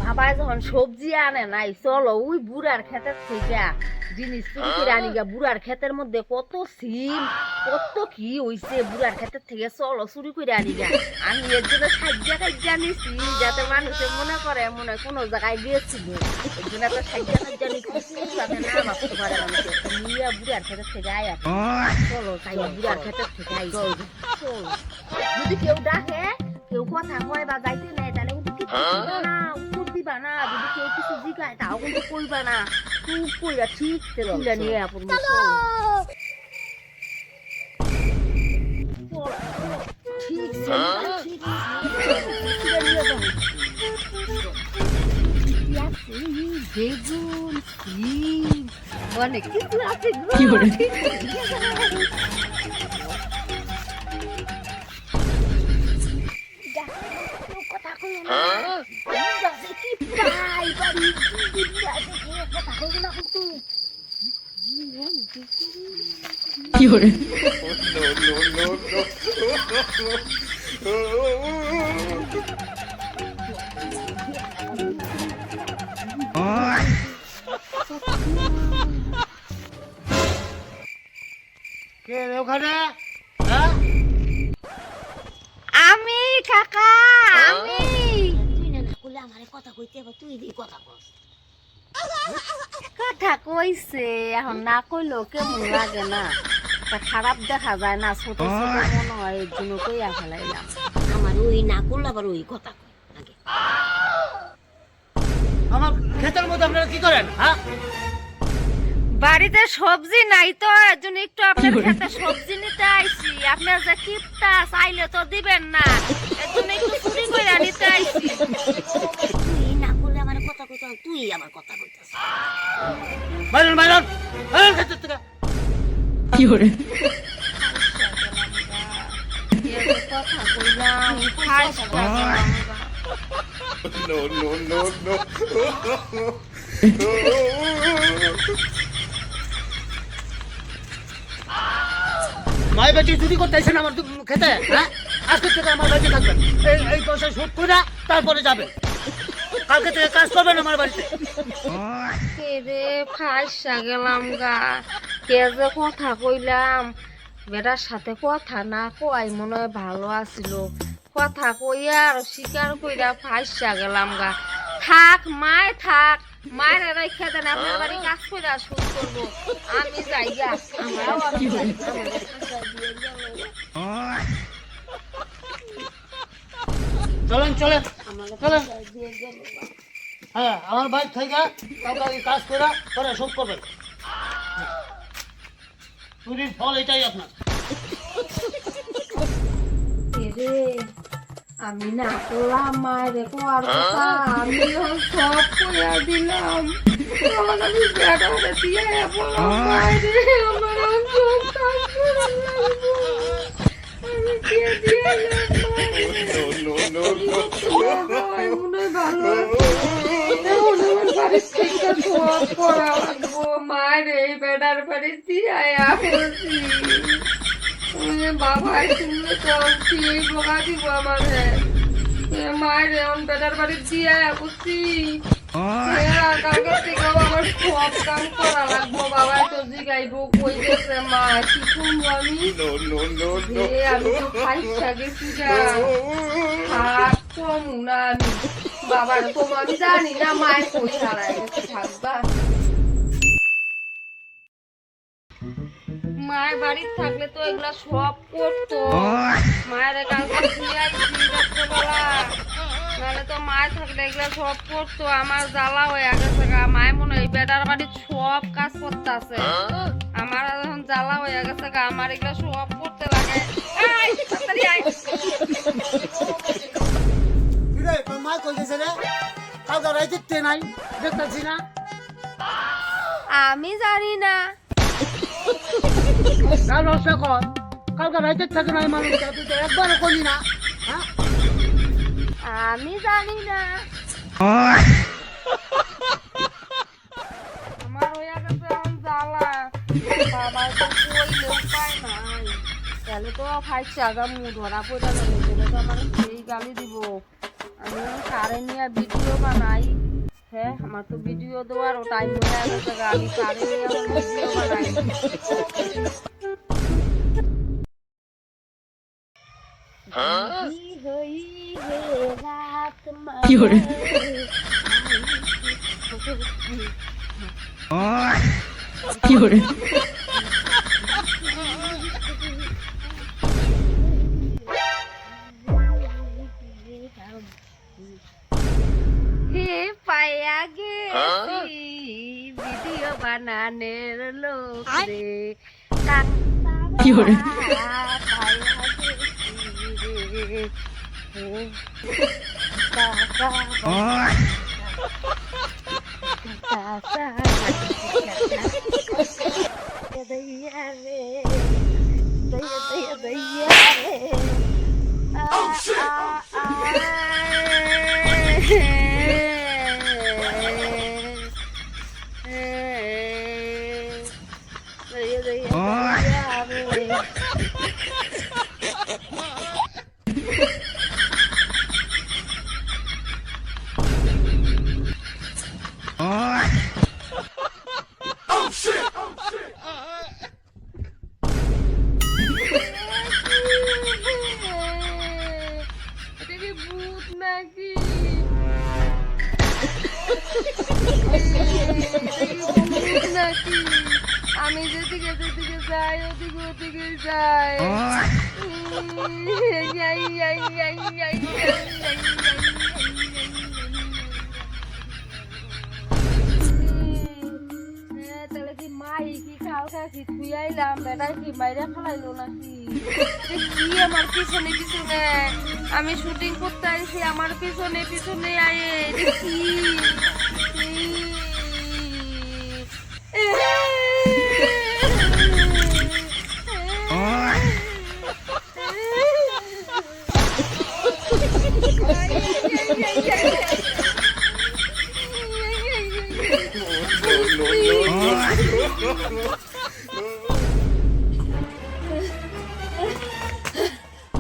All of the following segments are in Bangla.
বাবা যখন সবজি আনে নাই চলো ওই বুড়ার ক্ষেতের থেকে জিনিস চুরি করে আনি গা। বুড়ার ক্ষেতের মধ্যে কত সিম কত কি হইছে, বুড়ার ক্ষেতের থেকে চলো চুরি করে আনি গা। আমি এর জন্য সাজ্জা কাজ্জা নিছি যাতে মানুষে মনে করে মনে হয় কোনো জায়গায় গিয়েছিল, এর জন্য একটা সাজ্জা কাজ্জা নিছি যাতে না ভাবতে পারে মানুষে নিয়ে বুড়ার ক্ষেতের থেকে আয়া। চলো তাই বুড়ার ক্ষেতের থেকে আই চলো। যদি কেউ ডাকে কেউ কথা কয় বা যাইতে নেয় তাহলে কিন্তু কিছু দিবা না, উত্তর দিবা না। যদি কেউ কিছু জিগায় তাও কিন্তু কইবা না, চুপ কইরা ঠিক তেলটা নিয়ে আপন ঠিক বেগুন সিম অনেক কিছু আছে। কথা কই না কি পাই বাড়ি কথা কই না কিন্তু কি করে কে রে ওখানে? আমি কাকা আমি। তুই না করলে আমার কথা কইতে হবে, তুই দি কথা কস। কথা কইছে এখন না কইলেও কেমন লাগে না, তা খারাপ দেখা যায় না, ছোট ছোট মনে হয় এর জন্য কইয়া ফেলাইলাম। আমার ওই না করলে আবার ওই কথা কই আগে। আমার ক্ষেতের মধ্যে আপনারা কি করেন? হ্যাঁ, বাড়িতে সবজি নাই তো এর জন্য একটু আপনার খেতে সবজি নিতে আইছি। আপনার যে কিপটা চাইলে তো দিবেন না, এর জন্য একটু চুরি করে নিতে আইছি। তুই না করলে আমার কথা কইতে হবে, তুই আমার কথা কইতাছিস। বাইরন বাইরন বাইরন ক্ষেতের থেকে। কি করে কথা কইলাম খাইস No, no, no, no. মাই বেটি চুরি করতেছেন আমার খেতে। হ্যাঁ, আজকে থেকে আমার বাড়িতে থাকবেন। এই পয়সা শোধ করে তারপরে যাবেন। কালকে থেকে কাজ করবেন আমার বাড়িতে। কে রে ফাইসা গেলাম গা, কে যে কথা কইলাম বেটার সাথে কথা না কই মনে হয় ভালো আছিল, কথা কইয়া আর স্বীকার কইরা ফাইসা গেলাম গা। থাক মায় থাক, মায়ের রেখে দেন, আপনার বাড়ি কাজ কইরা শুরু করবো। আমি যাই গা, আমরাও চলেন চলেন চলেন। হ্যাঁ, আমার বাড়ি থেকে কালকে কাজ করে পরে শোধ করবেন। চুরির ফল এটাই আপনার। রে আমি না করলাম মায়ের কোয়ার কথা, আমি সব কইয়া দিলাম। তখন আমি বেটারে দিয়ে বললাম মায়েরে আমার সব কাজ করা লাগবো, আমি দিয়ে দিয়ে No, no, no, no. মনে হয় ভালো আছে। এখন আমার বাড়ির থেকে সব করা লাগবো, মায়ের এই বেটার বাড়ি দিয়ে আয়া বলছি। বাবা শুনলে তো কি বকা দিব আমারে, মায়ের এমন বেটার বাড়ি দিয়ে বুঝছি কালকে থেকে আমার সব কাম করা লাগবো। বাবা তো জিগাইবো কই গেছে মা, কি করবো আমি? No, no, no, no. আমি তো খাইছা গেছি গা, থাক কমু না আমি। বাবার তো আমি জানি না মায়ের কই হারাই গেছে, থাকবা মায়ের বাড়িতে থাকলে তো এগুলা সব করতো। মায়ের কালকে দিয়ে আইছি রাত্রেবেলা, নাহলে তো মায়ের থাকলে এগুলা সব করতো। আমার জ্বালা হয়ে গেছে গা, মায়ের মনে হয় বেটার বাড়ির সব কাজ করতে আছে। আমার এখন জ্বালা হয়ে গেছে গা, আমার এগুলা সব করতে লাগে। এই, তাড়াতাড়ি আয়। তোর মা কই গেছে রে? কালকে রাইতে নাই, দেখতেছি না। আমি জানি না। কালকে রাইতে থাকে নাই মানুষ, তুই তো একবারও করলি না। হ্যাঁ, আমি জানি না। আমার হয়ে গেছে এখন জ্বালা, বাবার তো কইলে উপায় নাই। তাহলে তো ফাইসা গা মু ধরা পড়ে যাবে, তাহলে তো আমার সেই গালি দিব। আমি কারে নিয়ে ভিডিও বানাই। হ্যাঁ, আমার তো ভিডিও দেওয়ারও টাইম হয়ে গেছে, আমি কারে নিয়ে ভিডিও বানাই। Fiore. Fiore. হে পায়া গেছি ভিডিও বানানোর লোক রে, Fiore. এটা কি ভূত নাকি? নাকি আমি যেদিকে যেদিকে যাই ওদিকে যাই। তাহলে কি মাই কি কালকা কি তুই আইলাম বেটাই কি মাইরা ফেলাইলো নাকি? কি আমার পিছনে পিছনে আমি শুটিং করতে আইছি, আমার পিছনে পিছনে আয়ে কি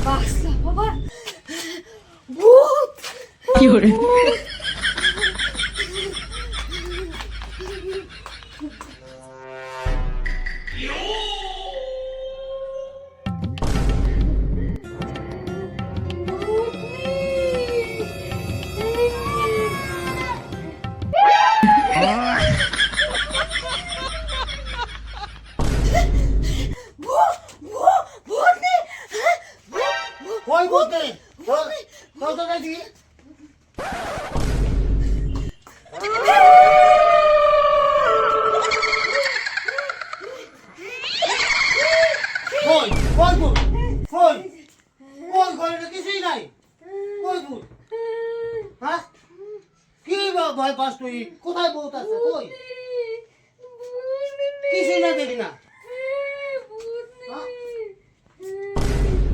বাসা বাবা ভূত Fiore. কই বলতে কত দেখি কই কই বল কই কই ঘরে কিছুই নাই, কই বল হ্যাঁ কি ভয় পাস তুই? কোথায় বউত আছে? কই কিছুই না দেখি না।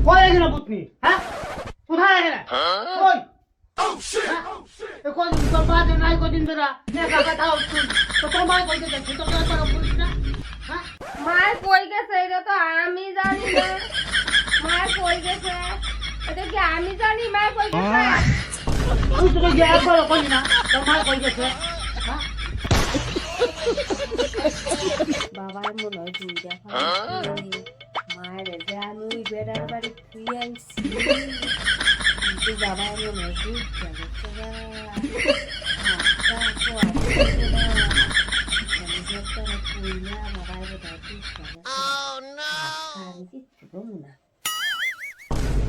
কই এখানে বুতনি? হ্যাঁ কোথায় এখানে? কই কই তোর বাজে নাই কদিন ধরে একা কথা উঠছিস তো তোর মা কই গেছে? তোর কথা বলিস না? হ্যাঁ মায়ের কই গেছে এটা তো আমি জানি না। মায়ের কই গেছে এটা কি আমি জানি? মায়ের কই গেছে? তুই তো গিয়ে একবার কই না তোর মা কই গেছে? হ্যাঁ বাবার মনে হয় তুই দেখা মায়ের যে আমি ওই বেড়ার বাড়ি থুই আইছি, কিন্তু বাবার মনে হয় তুই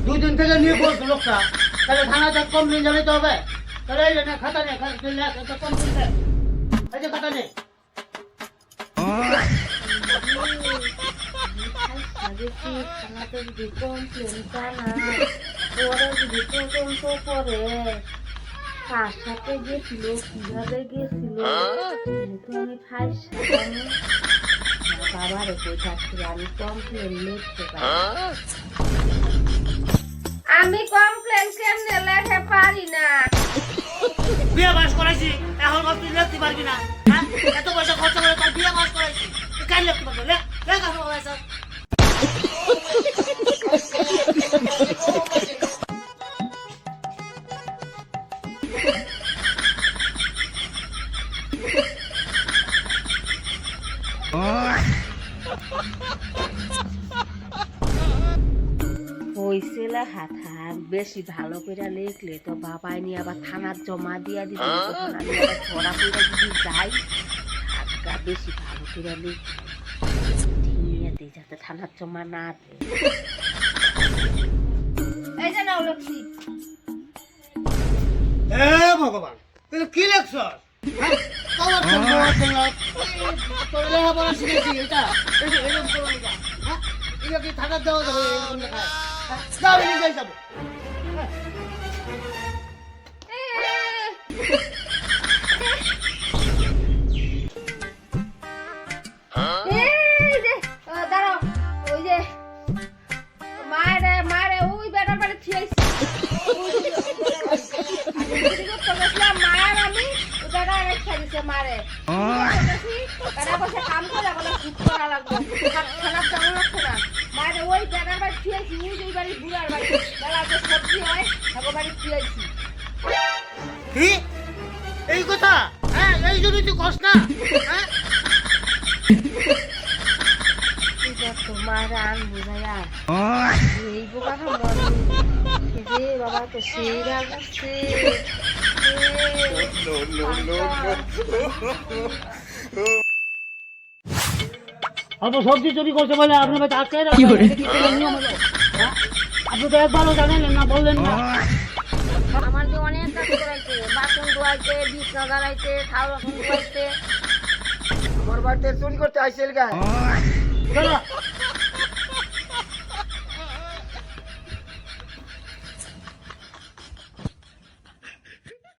দুই দিন থেকে নিয়ে বলছো লোকটা, তাহলে থানাতে কমপ্লেন জানাতে হবে। তাহলে এই না খাতা নে, খাতা কমপ্লেন দে, এই যে খাতা নে। কার সাথে গেছিল, কিভাবে গেছিল, আমি ফাইস বাবার কই থাকছিল, আমি কমপ্লেন লিখতে পারি। আমি কমপ্লেন কেমনে লেখে পারি না। বিয়ে বাস করাইছি, এখন তুই লিখতে পারবি না? হ্যাঁ এত পয়সা খরচ করে তার বিয়ে বাস করাইছি, তুই কেন লিখতে পারবি? লেখ স্যার। হইছিল হাত বেশি ভালো করে লিখলে তো বাবাই নিয়ে আবার থানার জমা দিয়া দিবে তখন আমি আবার ধরা পড়ে যদি যাই হাতটা বেশি ভালো করে লিখ নিয়ে দিই যাতে থানার জমা না দেয়। এই যে নাও লিখছি। হে ভগবান তাহলে কি লেখছ কাবার চন্দ্র তোর লেখাপড়া শিখেছি এটা এরকম করো না হ্যাঁ এটা কি থাকার দেওয়া যাবে এরকম লেখায় যা আমি নিজেই যাবো এই যে দাঁড়াও ওই যে মারে ওই বেটার বাড়ি থিয়েছি মায়ের আমি বেটা রেখে দিছে মারে বেটা বসে কাম করে বলে সুখ করা লাগবে খারাপ জানা লাগছে না মারে ওই বেটার বাড়ি থিয়েছি ওই যে বাড়ি বুড়ার বাড়ি বেলা যে সবজি হয় তাকে বাড়ি থিয়েছি। কি এই কথা হ্যাঁ এই জন্যই তুই কস না হ্যাঁ তোমার আন বুঝাইয়া এই বোকাটা মনে রে বাবা তো সেই রাগ আসছে অল্প সবজি চুরি করছে বলে আপনার বাড়িতে আটকে রাখবেন? কি করে? এটা কি কোনো নিয়ম হলো? হ্যাঁ? আপনি তো একবারও জানেন না বললেন না আমার যে অনেক কাজ করাইছে বাসন ধোয়াইছে বিছনা দাঁড়াইছে থাল বাসন ধোয়াইছে আমার বাড়িতে চুরি করতে আইসেল গায়ে চলো